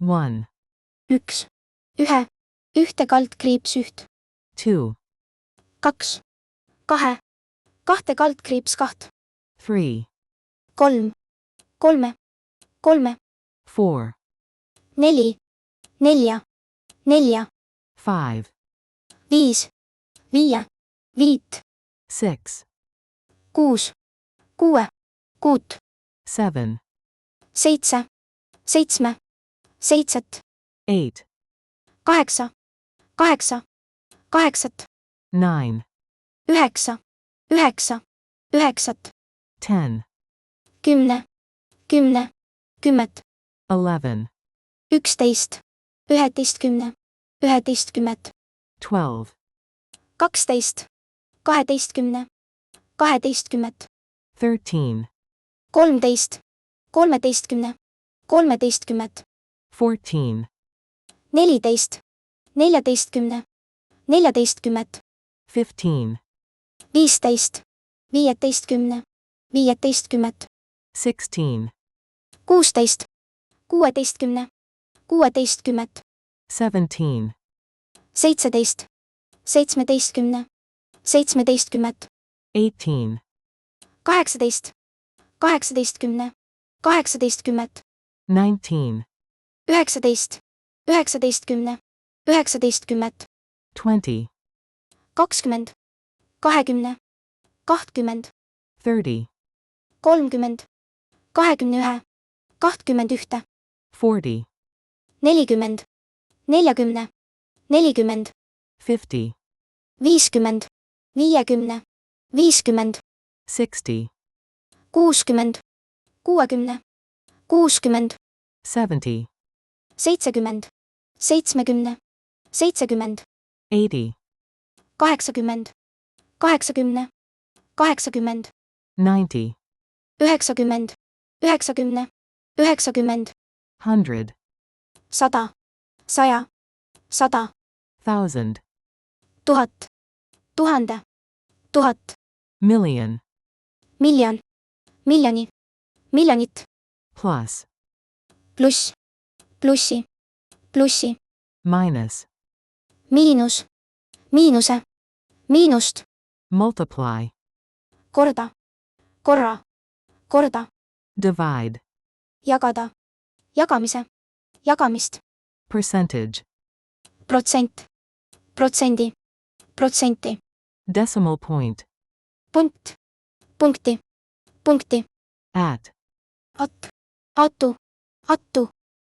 1, 1, ühe, ühte kaldkriips üht, 2, 2, kahe, kahte kaldkriips kaht, 3, 3, kolme, kolme, 4, 4, nelja, nelja, 5, 5, viie, viit, 6, 6, kuue, kuut, 7, 7, seitsme, seitset, 8, 8, 8, kaheksat, 9, 9, 9, üheksat, 10, 10, 10, kümmet, 11, 11, üheteistkümne, üheteistkümmet, 12, 12, kaheteistkümne, kaheteistkümmet, 13, 13, kolmeteistkümne, kolmeteistkümmet, 14, 14, neljateistkümne, neljateistkümmet, 15, 15, viieteistkümne, viieteistkümmet, 16, 16, kuueteistkümne, kuueteistkümmet, 17, 17, seitsmeteistkümne, seitsmeteistkümmet, 18, 18, kaheksateistkümne, kaheksateistkümmet, 19, 19, üheksateistkümne, üheksateistkümmet, 20, 20, kahekümne, kahtkümmend, 30, 30, kahekümne ühe, kahtkümmend ühte, 40, 40, neljakümne, nelikümmend, 50, 50, viiekümne, 50, 60, 60, kuuekümne, 60, 70, 70, seitsmekümne, 70, 80, 80, kaheksakümne, 80, 90, 90, 90, 90, 100, 100, 100, 100, 1000, 1000, tuhande, 1000, million, miljon, miljoni, miljonit, plus, pluss, plussi, plussi, minus, miinus, miinuse, miinust, multiply, korda, korra, korda, divide, jagada, jagamise, jagamist, percentage, protsent, protsendi, protsenti, decimal point, punt, punkti, punkti, at, atu, attu,